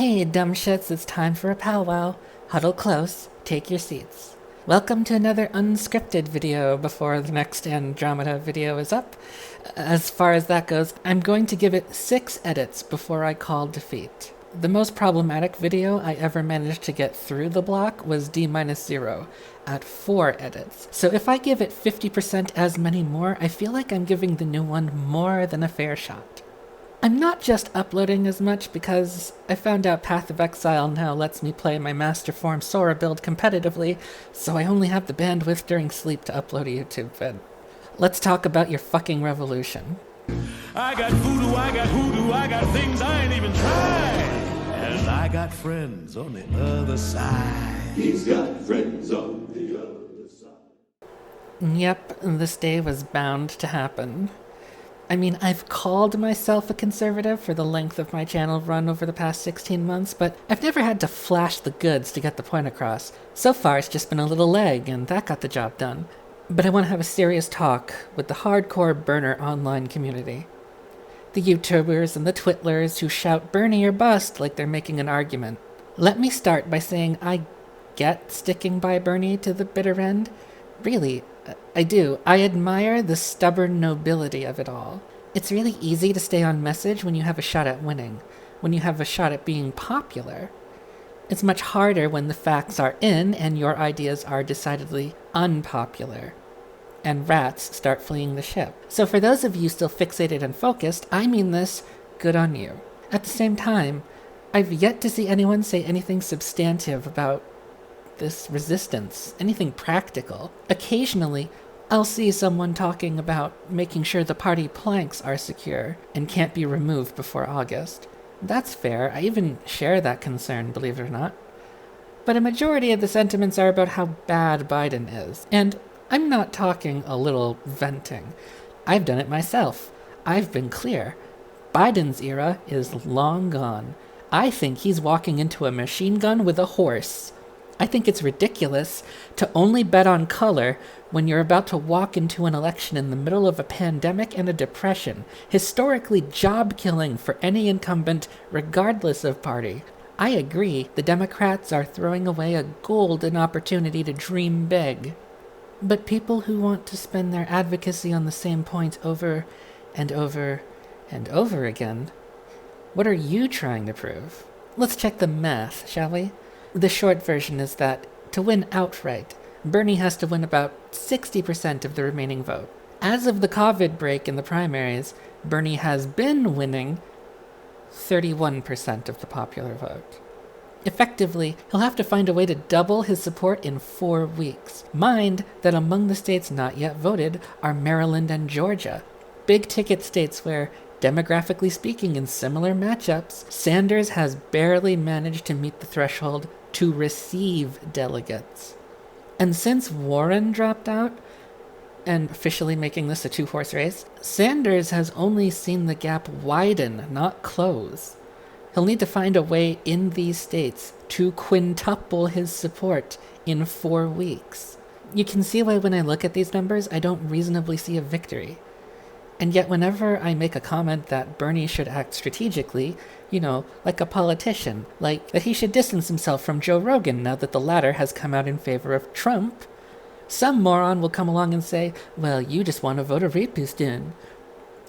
Hey, dumb shits, it's time for a powwow. Huddle close, take your seats. Welcome to another unscripted video before the next Andromeda video is up. As far as that goes, I'm going to give it 6 edits before I call defeat. The most problematic video I ever managed to get through the block was D-0 at 4 edits. So if I give it 50% as many more, I feel like I'm giving the new one more than a fair shot. I'm not just uploading as much because I found out Path of Exile now lets me play my Master Form Sora build competitively, so I only have the bandwidth during sleep to upload a YouTube vid. Let's talk about your fucking revolution. I got voodoo, I got hoodoo, I got things I ain't even tried. And I got friends on the other side. He's got friends on the other side. Yep, this day was bound to happen. I mean, I've called myself a conservative for the length of my channel run over the past 16 months, but I've never had to flash the goods to get the point across. So far, it's just been a little leg, and that got the job done. But I want to have a serious talk with the hardcore burner online community. The YouTubers and the Twitlers who shout Bernie or bust like they're making an argument. Let me start by saying I get sticking by Bernie to the bitter end. Really, I do. I admire the stubborn nobility of it all. It's really easy to stay on message when you have a shot at winning, when you have a shot at being popular. It's much harder when the facts are in and your ideas are decidedly unpopular, and rats start fleeing the ship. So for those of you still fixated and focused, I mean this, good on you. At the same time, I've yet to see anyone say anything substantive about this resistance, anything practical. Occasionally, I'll see someone talking about making sure the party planks are secure and can't be removed before August. That's fair. I even share that concern, believe it or not. But a majority of the sentiments are about how bad Biden is. And I'm not talking a little venting. I've done it myself. I've been clear. Biden's era is long gone. I think he's walking into a machine gun with a horse. I think it's ridiculous to only bet on color when you're about to walk into an election in the middle of a pandemic and a depression, historically job-killing for any incumbent, regardless of party. I agree, the Democrats are throwing away a golden opportunity to dream big. But people who want to spend their advocacy on the same point over and over and over again, what are you trying to prove? Let's check the math, shall we? The short version is that, to win outright, Bernie has to win about 60% of the remaining vote. As of the COVID break in the primaries, Bernie has been winning 31% of the popular vote. Effectively, he'll have to find a way to double his support in 4 weeks. Mind that among the states not yet voted are Maryland and Georgia, big-ticket states where, demographically speaking, in similar matchups, Sanders has barely managed to meet the threshold to receive delegates. And since Warren dropped out, and officially making this a 2-horse race, Sanders has only seen the gap widen, not close. He'll need to find a way in these states to quintuple his support in 4 weeks. You can see why when I look at these numbers, I don't reasonably see a victory. And yet whenever I make a comment that Bernie should act strategically, like a politician, like that he should distance himself from Joe Rogan now that the latter has come out in favor of Trump, some moron will come along and say, well, you just want to vote a rapist in.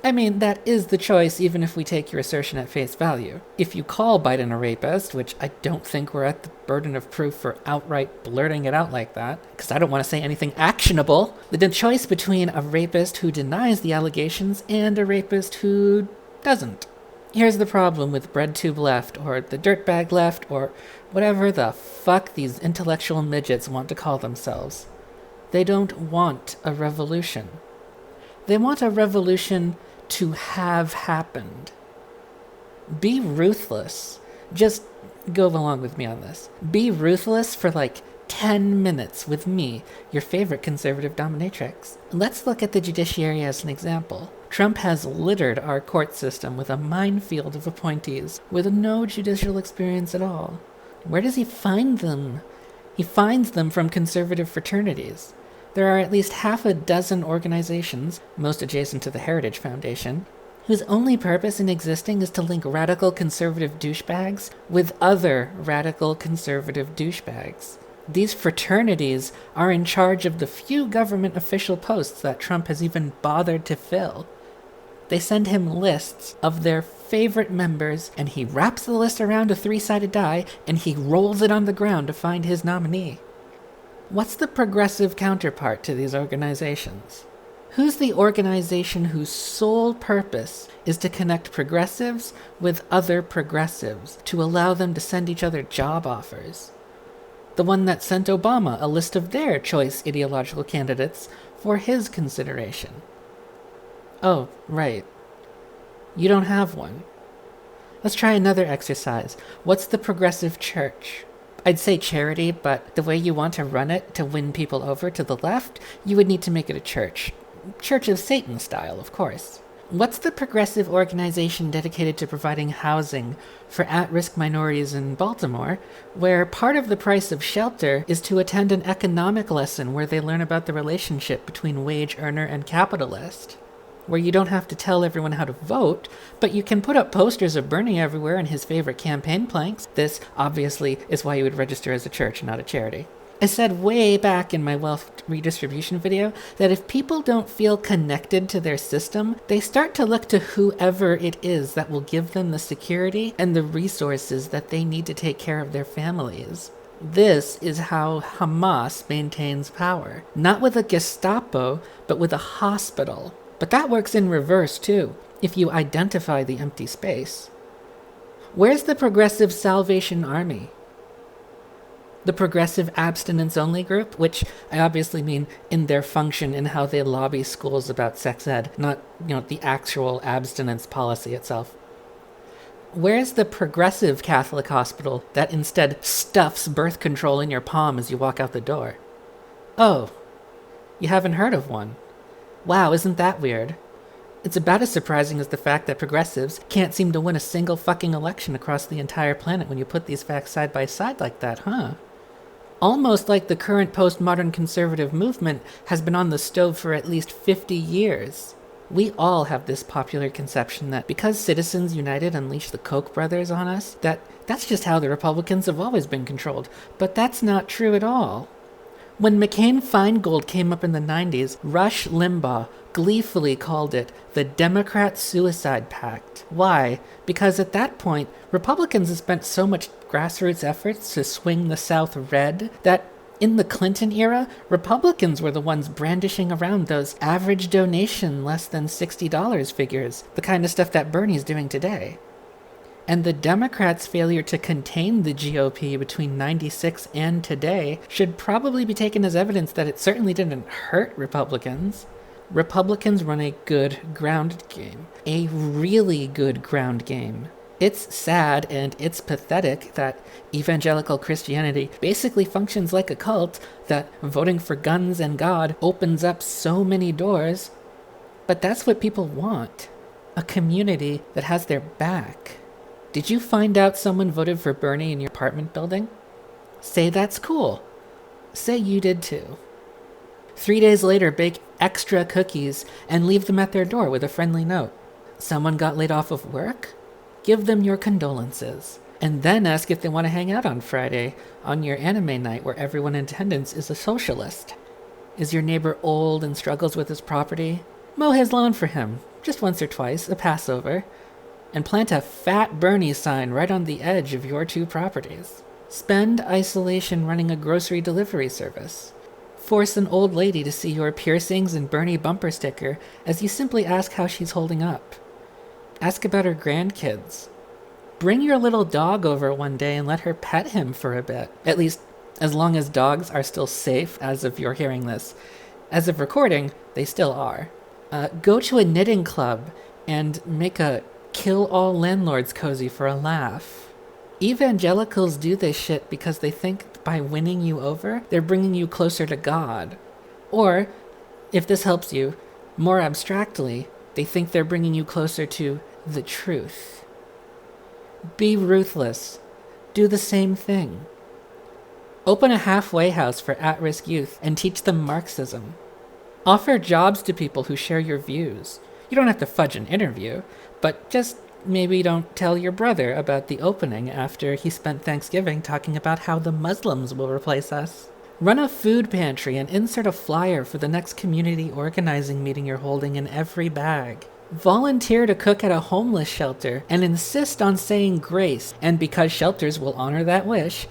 I mean, that is the choice even if we take your assertion at face value. If you call Biden a rapist, which I don't think we're at the burden of proof for outright blurting it out like that, because I don't want to say anything actionable, the choice between a rapist who denies the allegations and a rapist who doesn't. Here's the problem with BreadTube left, or the dirtbag left, or whatever the fuck these intellectual midgets want to call themselves. They don't want a revolution. They want a revolution to have happened. Be ruthless. Just go along with me on this. Be ruthless for like 10 minutes with me, your favorite conservative dominatrix. Let's look at the judiciary as an example. Trump has littered our court system with a minefield of appointees with no judicial experience at all. Where does he find them? He finds them from conservative fraternities. There are at least 6 organizations, most adjacent to the Heritage Foundation, whose only purpose in existing is to link radical conservative douchebags with other radical conservative douchebags. These fraternities are in charge of the few government official posts that Trump has even bothered to fill. They send him lists of their favorite members, and he wraps the list around a 3-sided die, and he rolls it on the ground to find his nominee. What's the progressive counterpart to these organizations? Who's the organization whose sole purpose is to connect progressives with other progressives to allow them to send each other job offers? The one that sent Obama a list of their choice ideological candidates for his consideration. Oh, right. You don't have one. Let's try another exercise. What's the progressive church? I'd say charity, but the way you want to run it to win people over to the left, you would need to make it a church. Church of Satan style, of course. What's the progressive organization dedicated to providing housing for at-risk minorities in Baltimore, where part of the price of shelter is to attend an economic lesson where they learn about the relationship between wage earner and capitalist? Where you don't have to tell everyone how to vote, but you can put up posters of Bernie everywhere and his favorite campaign planks. This, obviously, is why you would register as a church, not a charity. I said way back in my wealth redistribution video that if people don't feel connected to their system, they start to look to whoever it is that will give them the security and the resources that they need to take care of their families. This is how Hamas maintains power. Not with a Gestapo, but with a hospital. But that works in reverse too, if you identify the empty space. Where's the Progressive Salvation Army? The Progressive Abstinence Only group, which I obviously mean in their function in how they lobby schools about sex ed, not, the actual abstinence policy itself. Where's the Progressive Catholic Hospital that instead stuffs birth control in your palm as you walk out the door? Oh, you haven't heard of one. Wow, isn't that weird? It's about as surprising as the fact that progressives can't seem to win a single fucking election across the entire planet when you put these facts side by side like that, huh? Almost like the current postmodern conservative movement has been on the stove for at least 50 years. We all have this popular conception that because Citizens United unleashed the Koch brothers on us, that's just how the Republicans have always been controlled. But that's not true at all. When McCain-Feingold came up in the 90s, Rush Limbaugh gleefully called it the Democrat Suicide Pact. Why? Because at that point, Republicans had spent so much grassroots efforts to swing the South red that in the Clinton era, Republicans were the ones brandishing around those average donation less than $60 figures, the kind of stuff that Bernie's doing today. And the Democrats' failure to contain the GOP between 96 and today should probably be taken as evidence that it certainly didn't hurt Republicans. Republicans run a good ground game. A really good ground game. It's sad and it's pathetic that evangelical Christianity basically functions like a cult, that voting for guns and God opens up so many doors. But that's what people want. A community that has their back. Did you find out someone voted for Bernie in your apartment building? Say that's cool. Say you did too. 3 days later, bake extra cookies and leave them at their door with a friendly note. Someone got laid off of work? Give them your condolences. And then ask if they want to hang out on Friday on your anime night where everyone in attendance is a socialist. Is your neighbor old and struggles with his property? Mow his lawn for him, just once or twice, a Passover. And plant a fat Bernie sign right on the edge of your two properties. Spend isolation running a grocery delivery service. Force an old lady to see your piercings and Bernie bumper sticker as you simply ask how she's holding up. Ask about her grandkids. Bring your little dog over one day and let her pet him for a bit. At least, as long as dogs are still safe as of you're hearing this. As of recording, they still are. Go to a knitting club and make a kill all landlords cozy for a laugh. Evangelicals do this shit because they think by winning you over, they're bringing you closer to God. Or, if this helps you, more abstractly, they think they're bringing you closer to the truth. Be ruthless. Do the same thing. Open a halfway house for at-risk youth and teach them Marxism. Offer jobs to people who share your views. You don't have to fudge an interview, but just maybe don't tell your brother about the opening after he spent Thanksgiving talking about how the Muslims will replace us. Run a food pantry and insert a flyer for the next community organizing meeting you're holding in every bag. Volunteer to cook at a homeless shelter and insist on saying grace, and because shelters will honor that wish,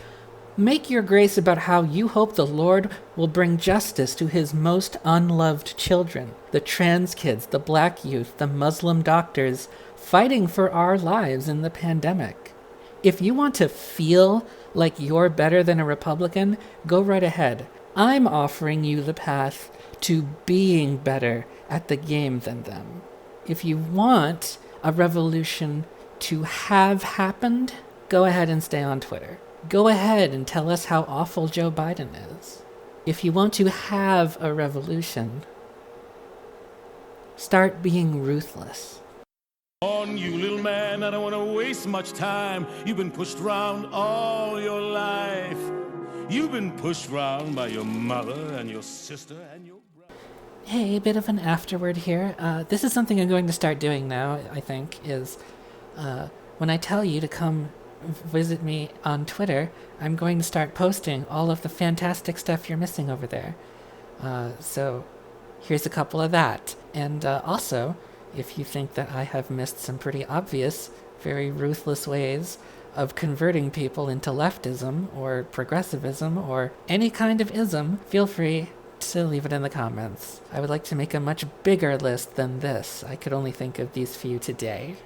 make your grace about how you hope the Lord will bring justice to his most unloved children, the trans kids, the black youth, the Muslim doctors, fighting for our lives in the pandemic. If you want to feel like you're better than a Republican, go right ahead. I'm offering you the path to being better at the game than them. If you want a revolution to have happened, go ahead and stay on Twitter. Go ahead and tell us how awful Joe Biden is. If you want to have a revolution, start being ruthless. On you, little man, I don't want to waste much time. You've been pushed around all your life. You've been pushed around by your mother and your sister and your brother. Hey, a bit of an afterword here. This is something I'm going to start doing now, I think, is when I tell you to come visit me on Twitter, I'm going to start posting all of the fantastic stuff you're missing over there. So here's a couple of that. And also, if you think that I have missed some pretty obvious, very ruthless ways of converting people into leftism or progressivism or any kind of ism, feel free to leave it in the comments. I would like to make a much bigger list than this. I could only think of these few today.